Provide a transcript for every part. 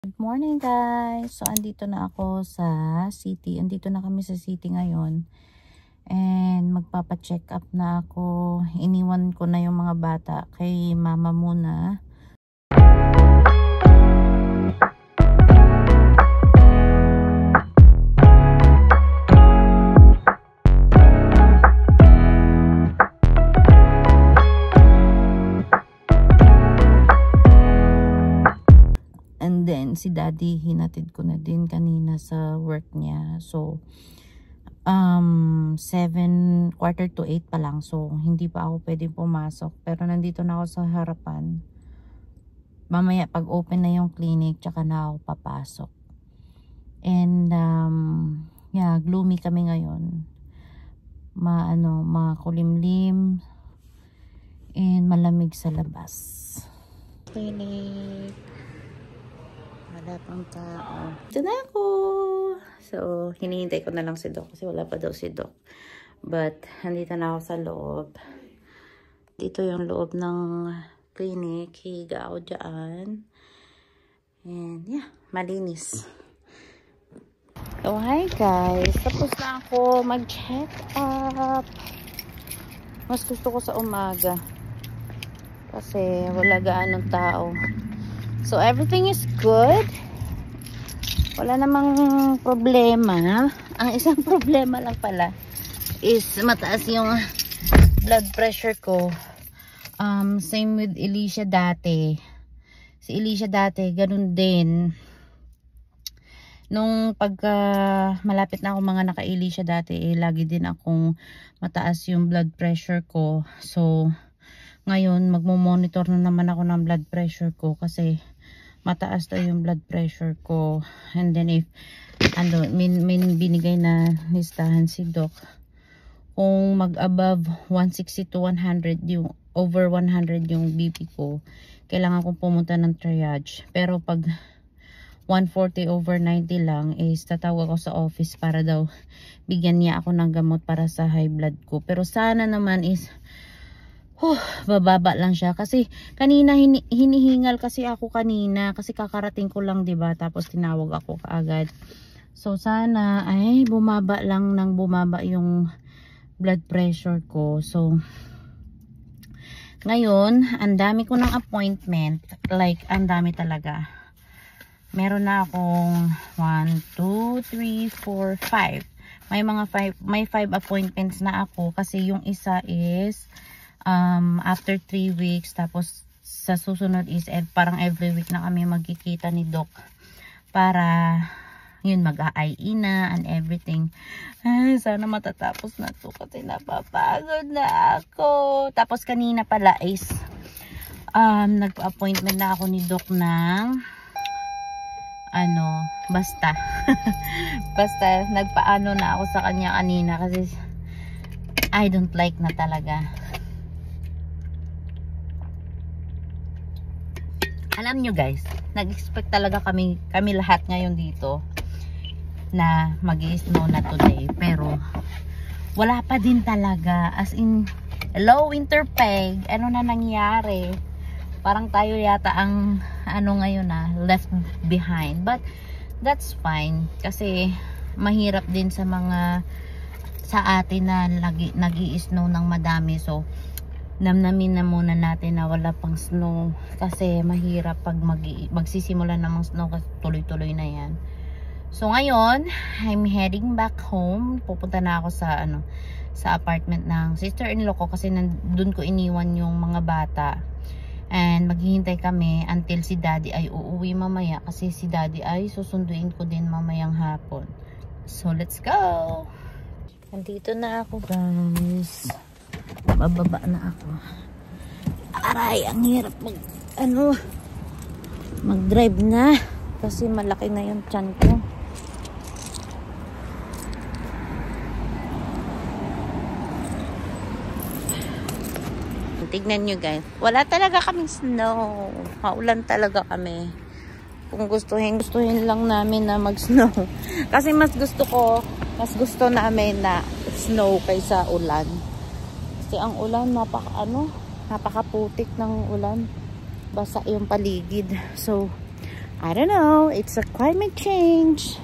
Good morning guys! So andito na ako sa city. Andito na kami sa city ngayon. And magpapa-check up na ako. Iniwan ko na yung mga bata kay mama muna. And then si daddy hinatid ko na din kanina sa work niya. So 7:15 to 8 pa lang. So hindi pa ako pwedeng pumasok. Pero nandito na ako sa harapan. Mamaya pag open na yung clinic, tsaka na ako papasok. And yeah, gloomy kami ngayon. Makulimlim and malamig sa labas. Clinic. Wala pang tao. Ito na ako. So, hinihintay ko na lang si Doc kasi wala pa daw si Doc. But, andito na ako sa loob. Dito yung loob ng clinic. Higa ako dyan. And, yeah, malinis. So, hi guys. Tapos na ako mag-check up. Mas gusto ko sa umaga. Kasi wala gaanong tao. So, everything is good. Wala namang problema. Ang isang problema lang pala is mataas yung blood pressure ko. Same with Alicia dati. Si Alicia dati, ganun din. Nung pagka malapit na ako mga naka-Alicia dati, lagi din akong mataas yung blood pressure ko. So, ngayon, magmo-monitor na naman ako ng blood pressure ko kasi mataas na yung blood pressure ko. And then if may binigay na listahan si Doc, kung mag-above 160 to 100 yung over 100 yung BP ko, kailangan kong pumunta ng triage. Pero pag 140 over 90 lang is tatawag ako sa office para daw bigyan niya ako ng gamot para sa high blood ko. Pero sana naman is bababa lang siya kasi kanina hinihingal kasi ako kanina kasi kakarating ko lang, 'di ba? Tapos tinawag ako kaagad. So sana ay bumaba lang ng bumaba yung blood pressure ko. So ngayon, ang dami ko ng appointment, like ang dami talaga. Meron na akong 1 2 3 4 5. May 5 appointments na ako kasi yung isa is after 3 weeks, tapos sa susunod is parang every week na kami magkikita ni Doc para yun mag-a-IE na and everything. Ay, sana matatapos na to kasi napapagod na ako. Tapos kanina pala is nagpa-appointment na ako ni Doc ng basta basta nagpaano na ako sa kanya kanina kasi I don't like na talaga. Alam nyo guys, nag-expect talaga kami lahat ngayon dito na mag-i-snow na today. Pero wala pa din talaga. As in, hello winter peg, ano na nangyari? Parang tayo yata ang ngayon left behind. But that's fine. Kasi mahirap din sa atin na nag-i-snow ng madami. So, namnamin na muna natin na wala pang snow kasi mahirap pag magsisimula namang snow kasi tuloy-tuloy na yan. So ngayon, I'm heading back home. Pupunta na ako sa apartment ng sister-in-law ko kasi nandun ko iniwan yung mga bata. And maghihintay kami until si daddy ay uuwi mamaya kasi si daddy ay susunduin ko din mamayang hapon. So let's go! Nandito na ako guys. Bababa na ako. Aray, ang hirap mag-drive na kasi malaki na yung tiyan ko. Tignan nyo guys, wala talaga kaming snow. Maulan talaga kami. Kung gustuhin lang namin na mag-snow kasi mas gusto namin na snow kaysa ulan. Kasi ang ulan napakaputik ng ulan. Basa yung paligid. So I don't know, it's a climate change.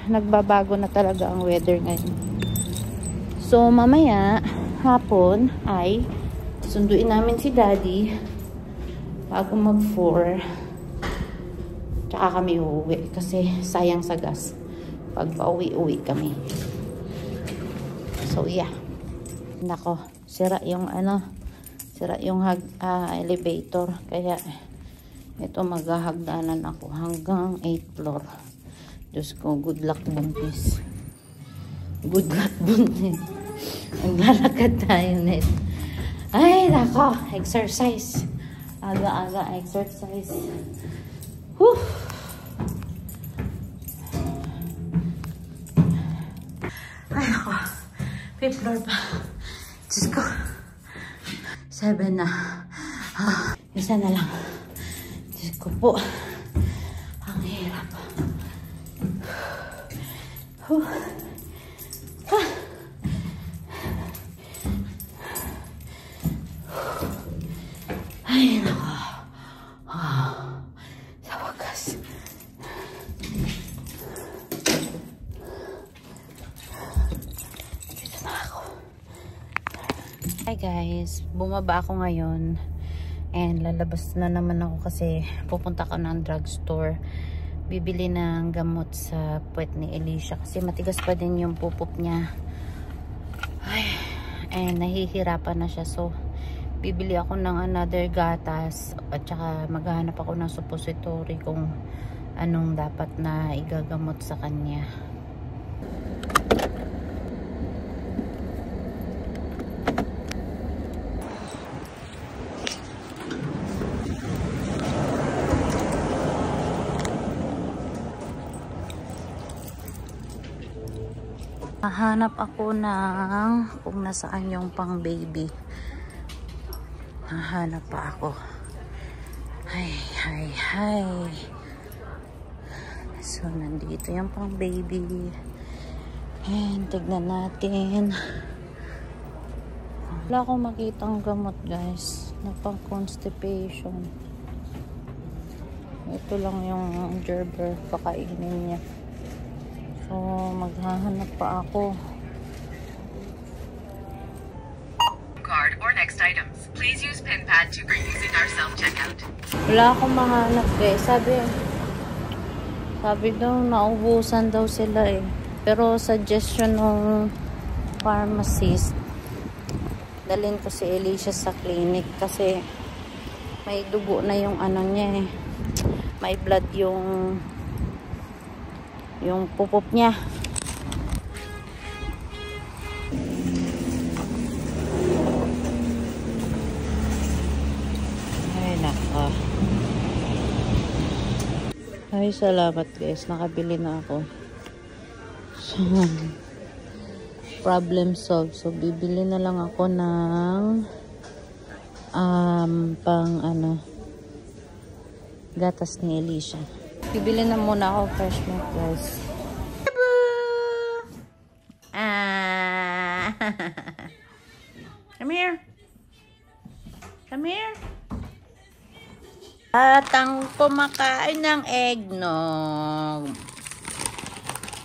Nagbabago na talaga ang weather ngayon. So mamaya hapon ay sunduin namin si Daddy bago mag 4. Tsaka kami uuwi kasi sayang sa gas pag pauwi-uwi kami. So yeah. Nako, sira yung elevator, kaya ito maghahagdanan ako hanggang 8th floor. Diyos ko, good luck buntis. Good luck buntis. Maglalakad tayo net. Ay nako, exercise. Aga-aga exercise. Whew. Ay nako, 5th floor pa. Diyos ko. 7 na. Isa na lang. Diyos ko po. Ang hirap. Ay, nako. Sa wakas. Dito na ako. Hi guys, bumaba ako ngayon and lalabas na naman ako kasi pupunta ko ng drugstore, bibili ng gamot sa puwet ni Alicia kasi matigas pa din yung pupok niya. Ay, and nahihirapan na siya, so bibili ako ng another gatas at saka maghahanap ako ng suppository kung anong dapat na igagamot sa kanya. Hahanap ako ng kung nasaan yung pang baby. Hahanap pa ako. Hi. So, nandito yung pang baby. And, tignan natin. Wala akong makitang gamot, guys, na pang constipation. Ito lang yung gerber, kakainin niya. So, maghahanap pa ako. Card or next items. Please use pin pad to bring using our self-checkout. Wala akong mahanap, guys. Sabi daw, naubusan daw sila eh. Pero suggestion ng pharmacist, dalhin ko si Alicia sa clinic kasi may dugo na yung ano niya eh. May blood yung pupop niya. Ay nako. Ay salamat guys, nakabili na ako. So, problem solved. So bibili na lang ako ng pang gatas ni Alicia. Bibili na muna ako fresh milk, guys. Come here. Come here. At ang kumakain ng eggnog.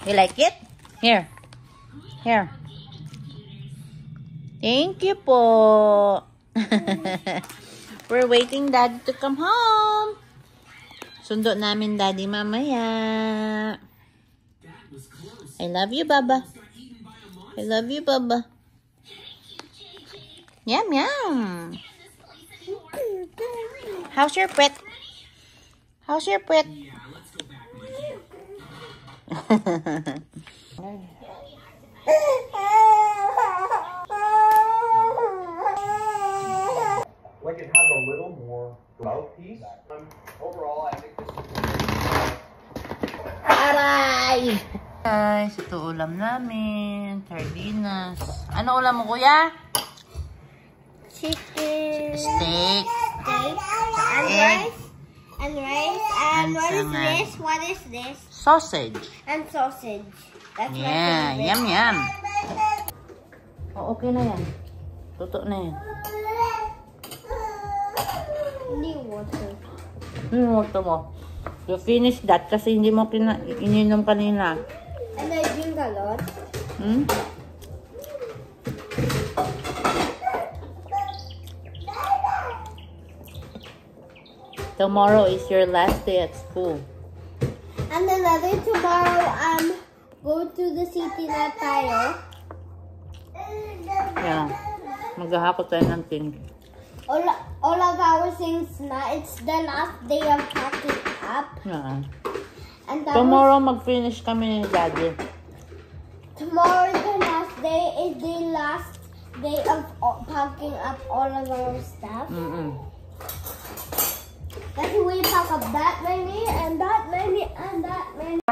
You like it? Here. Here. Thank you po. We're waiting Daddy to come home. Sundo namin Daddy mamaya. I love you, Baba. I love you, Baba. Yum, yum. How's your pet? How's your pet? Like it has a little more mouthpiece. Overall, I think this is Aray! Guys, ito ulam namin. Sardinas. Ano ulam mo, kuya? Chicken. Steak. Steak. And Egg. rice. And rice. And what is sangan. this? What is this? Sausage. And sausage. That's my Yeah, favorite. yum yum. Oh, okay na yan. Tuto na yan. Need water. Minuto mo. You finish that kasi hindi mo ininom kanina. And I drink a lot. Hmm? Tomorrow is your last day at school. And another tomorrow, go to the city na tayo. Yeah. Maghahakot tayo ng thing. All of our things na, it's the last day of packing up. Yeah. And that Tomorrow mag-finish kami ni Daddy. tomorrow is the last day, is the last day of packing up all of our stuff. Mm-mm. Then we pack up that many and that many and that many.